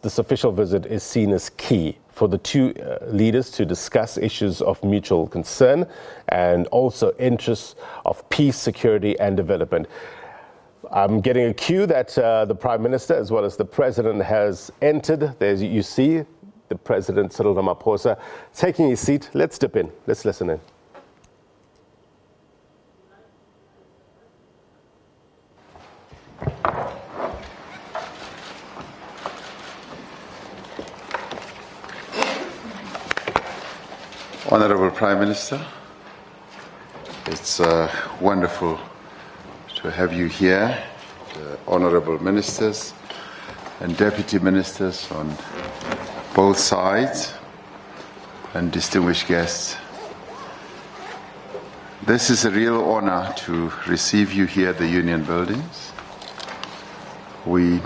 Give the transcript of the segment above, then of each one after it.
This official visit is seen as key for the two leaders to discuss issues of mutual concern and also interests of peace, security and development. I'm getting a cue that the Prime Minister as well as the President has entered. There you see the President, Cyril Ramaphosa, taking his seat. Let's dip in. Let's listen in. Honorable Prime Minister, it's wonderful to have you here, the honorable ministers and deputy ministers on both sides, and distinguished guests. This is a real honor to receive you here at the Union Buildings. We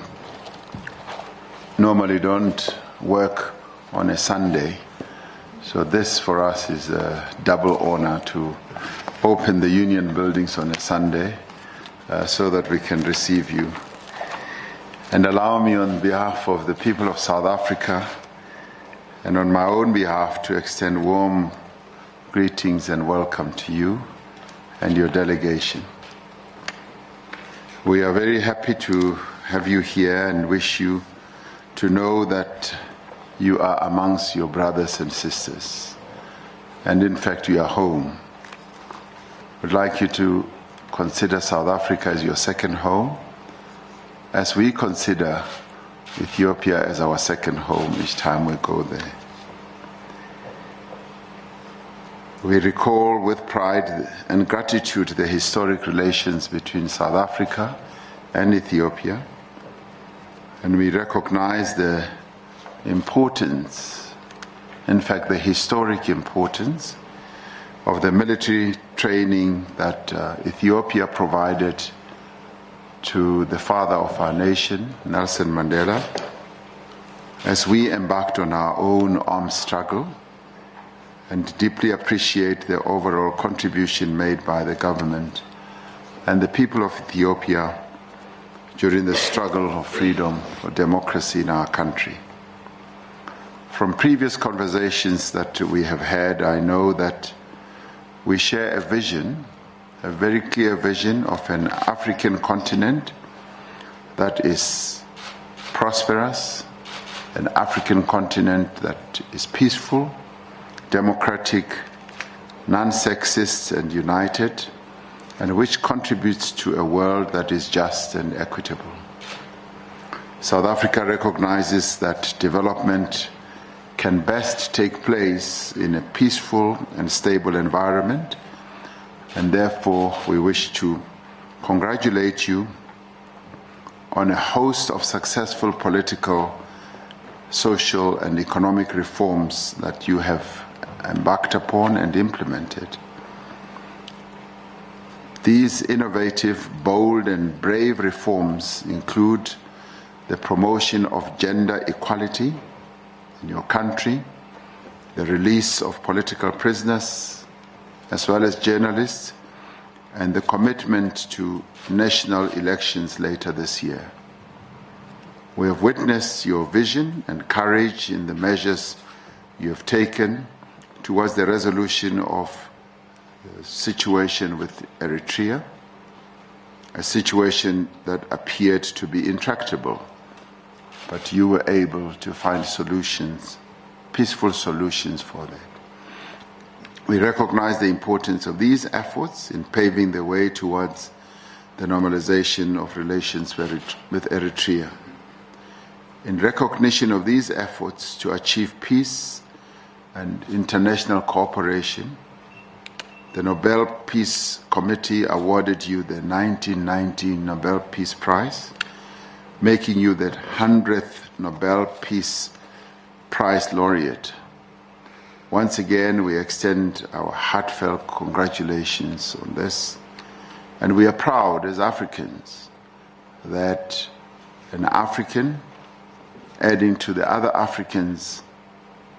normally don't work on a Sunday, so this for us is a double honor to open the Union Buildings on a Sunday so that we can receive you. And allow me on behalf of the people of South Africa and on my own behalf to extend warm greetings and welcome to you and your delegation. We are very happy to have you here and wish you to know that you are amongst your brothers and sisters, and in fact you are home. We'd like you to consider South Africa as your second home, as we consider Ethiopia as our second home each time we go there. We recall with pride and gratitude the historic relations between South Africa and Ethiopia, and we recognize the importance, in fact the historic importance, of the military training that Ethiopia provided to the father of our nation, Nelson Mandela, as we embarked on our own armed struggle, and deeply appreciate the overall contribution made by the government and the people of Ethiopia during the struggle of freedom for democracy in our country. From previous conversations that we have had, I know that we share a vision, a very clear vision of an African continent that is prosperous, an African continent that is peaceful, democratic, non-sexist and united, and which contributes to a world that is just and equitable. South Africa recognizes that development can best take place in a peaceful and stable environment, and therefore we wish to congratulate you on a host of successful political, social and economic reforms that you have embarked upon and implemented. These innovative, bold and brave reforms include the promotion of gender equality in your country, the release of political prisoners as well as journalists, and the commitment to national elections later this year. We have witnessed your vision and courage in the measures you have taken towards the resolution of the situation with Eritrea, a situation that appeared to be intractable, but you were able to find solutions, peaceful solutions for that. We recognize the importance of these efforts in paving the way towards the normalization of relations with Eritrea. In recognition of these efforts to achieve peace and international cooperation, the Nobel Peace Committee awarded you the 1990 Nobel Peace Prize, making you the 100th Nobel Peace Prize laureate. Once again, we extend our heartfelt congratulations on this, and we are proud as Africans that an African, adding to the other Africans,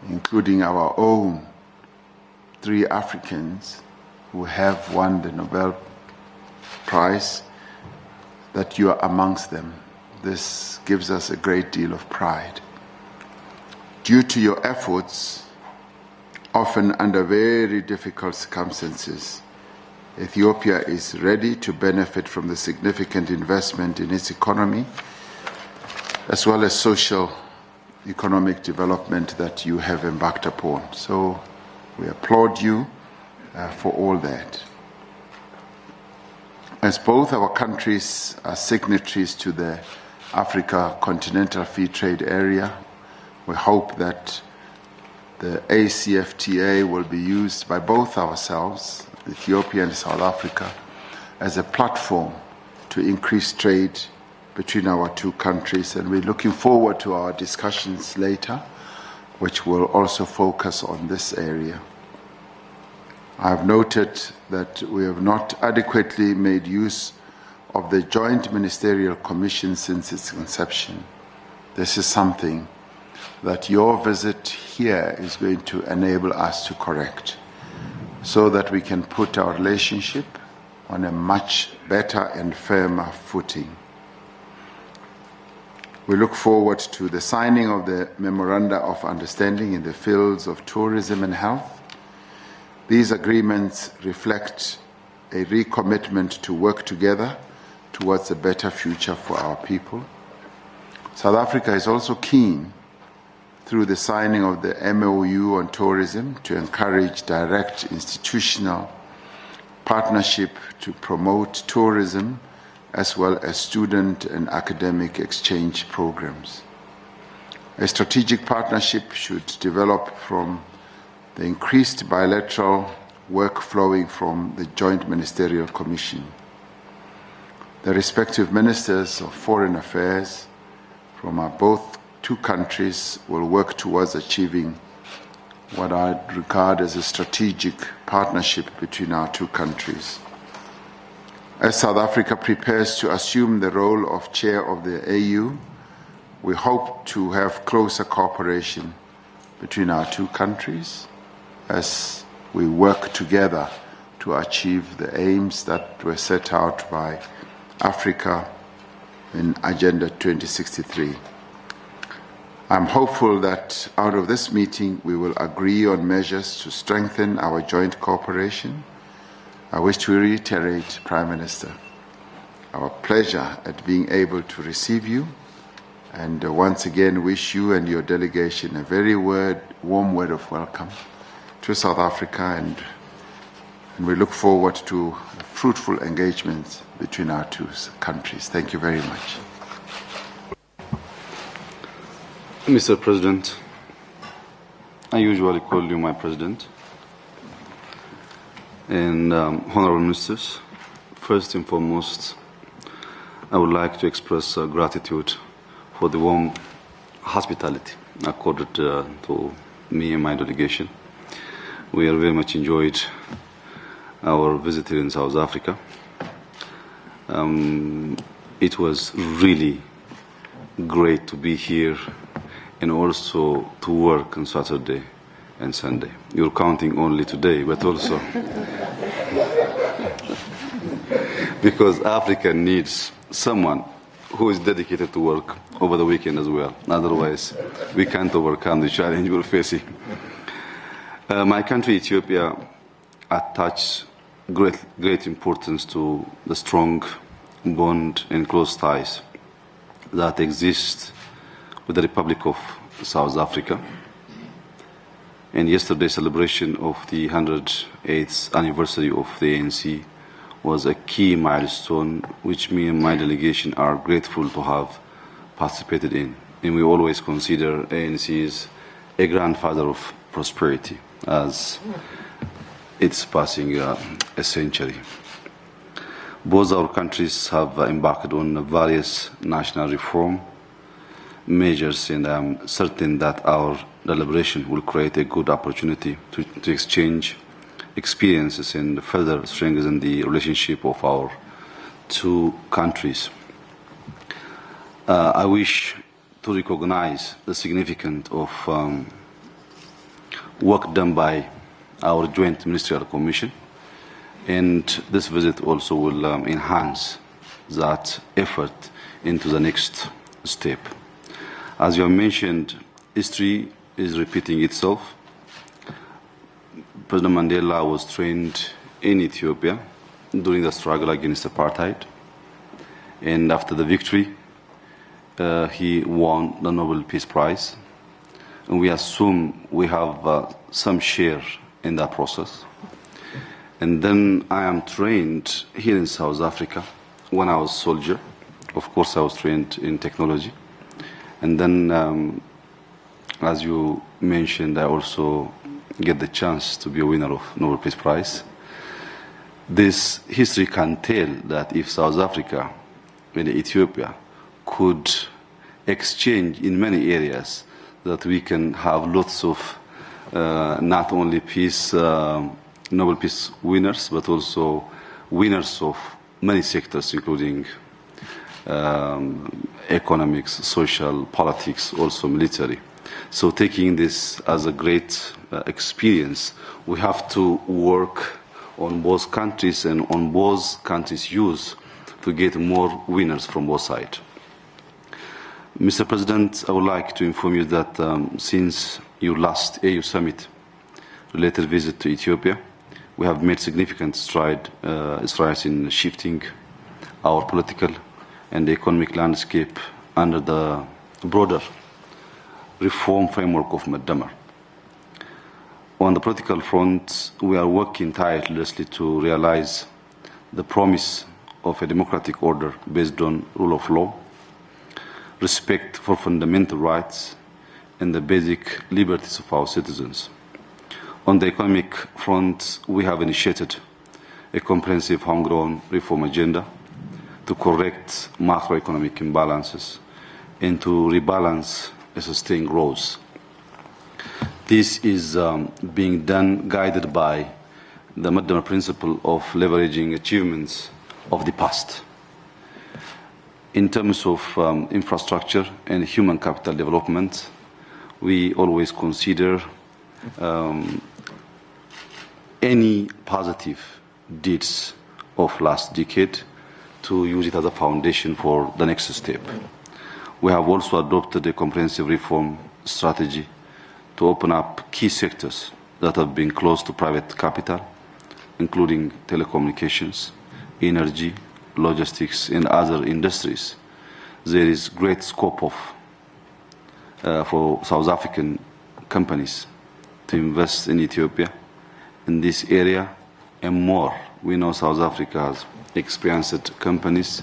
including our own 3 Africans who have won the Nobel Prize, that you are amongst them. This gives us a great deal of pride. Due to your efforts, often under very difficult circumstances, Ethiopia is ready to benefit from the significant investment in its economy, as well as social economic development that you have embarked upon. So we applaud you for all that. As both our countries are signatories to the Africa Continental Free Trade Area, we hope that the ACFTA will be used by both ourselves, Ethiopia and South Africa, as a platform to increase trade between our two countries. And we're looking forward to our discussions later, which will also focus on this area. I've noted that we have not adequately made use of the Joint Ministerial Commission since its conception. This is something that your visit here is going to enable us to correct, so that we can put our relationship on a much better and firmer footing. We look forward to the signing of the Memoranda of Understanding in the fields of tourism and health. These agreements reflect a recommitment to work together towards a better future for our people. South Africa is also keen, through the signing of the MOU on tourism, to encourage direct institutional partnership to promote tourism, as well as student and academic exchange programs. A strategic partnership should develop from the increased bilateral work flowing from the Joint Ministerial Commission. The respective ministers of foreign affairs from both two countries will work towards achieving what I regard as a strategic partnership between our two countries. As South Africa prepares to assume the role of chair of the AU, we hope to have closer cooperation between our two countries as we work together to achieve the aims that were set out by Africa in Agenda 2063. I'm hopeful that out of this meeting we will agree on measures to strengthen our joint cooperation. I wish to reiterate, Prime Minister, our pleasure at being able to receive you, and once again wish you and your delegation a very warm word of welcome to South Africa, and we look forward to fruitful engagements between our two countries. Thank you very much. Mr. President, I usually call you my president. And honorable ministers, first and foremost, I would like to express gratitude for the warm hospitality accorded to me and my delegation. We are very much enjoyed our visit here in South Africa. It was really great to be here and also to work on Saturday and Sunday. You're counting only today, but also because Africa needs someone who is dedicated to work over the weekend as well. Otherwise, we can't overcome the challenge we're facing. My country, Ethiopia, attaches great importance to the strong bond and close ties that exist with the Republic of South Africa. And yesterday's celebration of the 108th anniversary of the ANC was a key milestone, which me and my delegation are grateful to have participated in. And we always consider ANC as a grandfather of prosperity, as it's passing a century. Both our countries have embarked on various national reform measures, and I'm certain that our deliberation will create a good opportunity to exchange experiences and further strengthen the relationship of our two countries. I wish to recognize the significance of work done by our Joint Ministerial Commission, and this visit also will enhance that effort into the next step. As you have mentioned, history is repeating itself. President Mandela was trained in Ethiopia during the struggle against apartheid, and after the victory, he won the Nobel Peace Prize. And we assume we have some share in that process. And then I am trained here in South Africa when I was a soldier. Of course, I was trained in technology. And then, as you mentioned, I also get the chance to be a winner of Nobel Peace Prize. This history can tell that if South Africa and Ethiopia could exchange in many areas, that we can have lots of not only peace, Nobel Peace winners, but also winners of many sectors, including economics, social, politics, also military. So taking this as a great experience, we have to work on both countries and on both countries' use to get more winners from both sides. Mr. President, I would like to inform you that since your last AU summit related visit to Ethiopia, we have made significant strides in shifting our political and economic landscape under the broader reform framework of Madamar. On the political front, we are working tirelessly to realize the promise of a democratic order based on rule of law, respect for fundamental rights, and the basic liberties of our citizens. On the economic front, we have initiated a comprehensive homegrown reform agenda to correct macroeconomic imbalances and to rebalance and sustain growth. This is being done guided by the Madamar principle of leveraging achievements of the past. In terms of infrastructure and human capital development, we always consider any positive deeds of last decade to use it as a foundation for the next step. We have also adopted a comprehensive reform strategy to open up key sectors that have been closed to private capital, including telecommunications, energy, logistics, and other industries. There is great scope for South African companies to invest in Ethiopia in this area and more. We know South Africa has experienced companies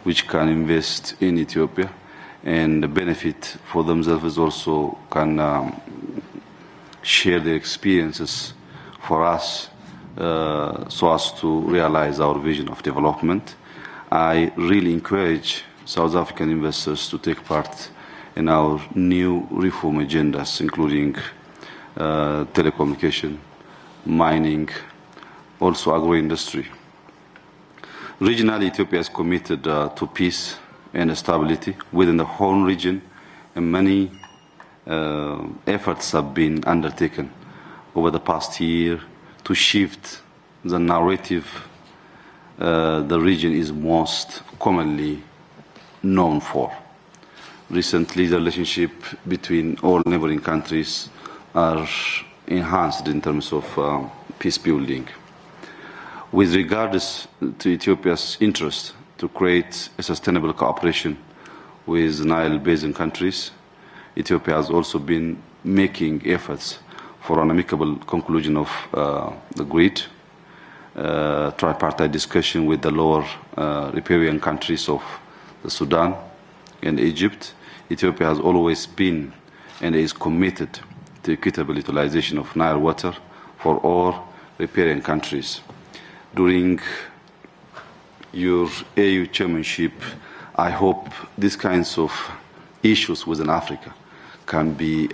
which can invest in Ethiopia, and the benefit for themselves also can share their experiences for us so as to realize our vision of development. I really encourage South African investors to take part in our new reform agendas, including telecommunication, mining, also agro-industry. Regionally, Ethiopia is committed to peace and stability within the whole region, and many efforts have been undertaken over the past year to shift the narrative the region is most commonly known for. Recently, the relationship between all neighboring countries are enhanced in terms of peace building. With regards to Ethiopia's interest to create a sustainable cooperation with Nile Basin countries, Ethiopia has also been making efforts for an amicable conclusion of the agreed tripartite discussion with the lower riparian countries of the Sudan and Egypt. Ethiopia has always been and is committed to equitable utilization of Nile water for all riparian countries. During your AU chairmanship, I hope these kinds of issues within Africa can be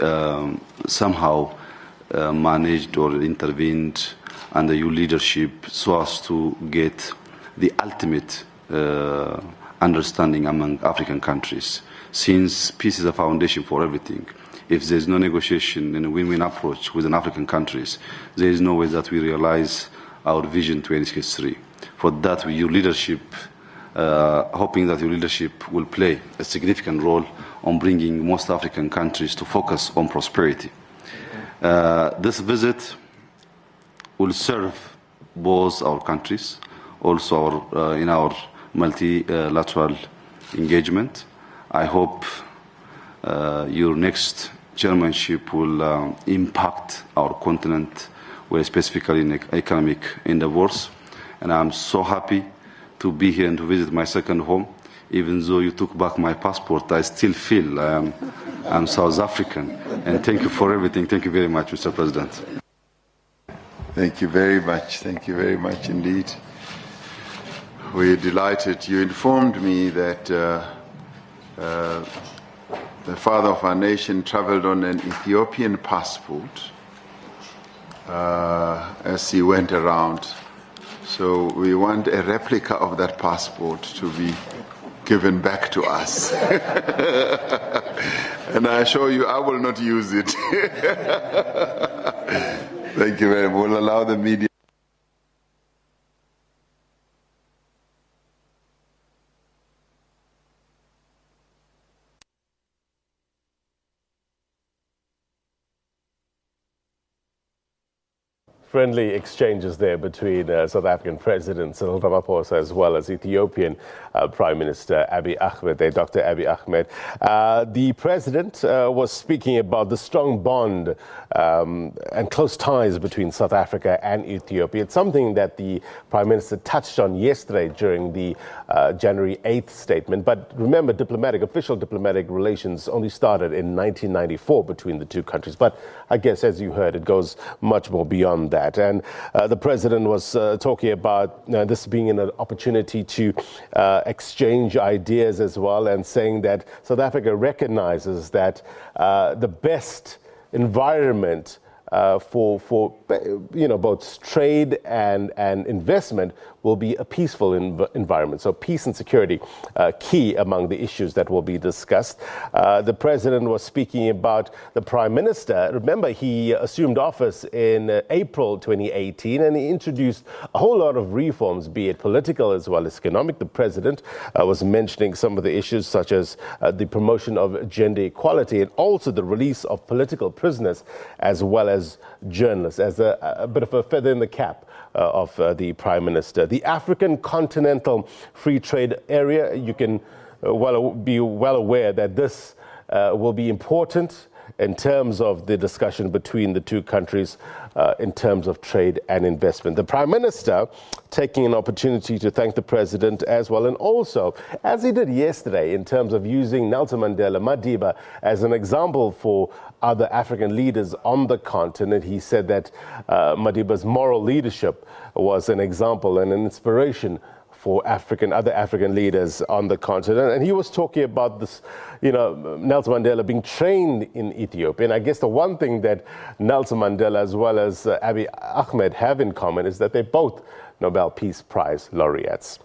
somehow managed or intervened under your leadership so as to get the ultimate understanding among African countries. Since peace is a foundation for everything, if there is no negotiation and a win-win approach within African countries, there is no way that we realize our vision 2063. For that, your leadership hoping that your leadership will play a significant role on bringing most African countries to focus on prosperity. This visit will serve both our countries, also in our multilateral engagement. I hope your next chairmanship will impact our continent, where specifically in economic endeavors. And I'm so happy to be here and to visit my second home. Even though you took back my passport, I still feel I'm South African. And thank you for everything. Thank you very much, Mr. President. Thank you very much. Thank you very much indeed. We're delighted. You informed me that the father of our nation traveled on an Ethiopian passport as he went around. So we want a replica of that passport to be given back to us. And I assure you, I will not use it. Thank you very much. We'll allow the media. Friendly exchanges there between South African President Cyril Ramaphosa as well as Ethiopian Prime Minister Abiy Ahmed, Dr. Abiy Ahmed. The President was speaking about the strong bond and close ties between South Africa and Ethiopia. It's something that the Prime Minister touched on yesterday during the January 8th statement. But remember, official diplomatic relations only started in 1994 between the two countries. But I guess, as you heard, it goes much more beyond that. And the President was talking about this being an opportunity to exchange ideas as well, and saying that South Africa recognizes that the best environment for both trade and investment will be a peaceful environment. So peace and security key among the issues that will be discussed. The President was speaking about the Prime Minister. Remember, he assumed office in April 2018, and he introduced a whole lot of reforms, be it political as well as economic. The President was mentioning some of the issues such as the promotion of gender equality and also the release of political prisoners as well as journalists, as a bit of a feather in the cap of the Prime Minister. The African Continental Free Trade Area, you can be well aware that this will be important in terms of the discussion between the two countries in terms of trade and investment. The Prime Minister taking an opportunity to thank the President as well, and also, as he did yesterday, in terms of using Nelson Mandela, Madiba, as an example for other African leaders on the continent. He said that Madiba's moral leadership was an example and an inspiration for other African leaders on the continent. And he was talking about this, Nelson Mandela being trained in Ethiopia. And I guess the one thing that Nelson Mandela as well as Abiy Ahmed have in common is that they're both Nobel Peace Prize laureates.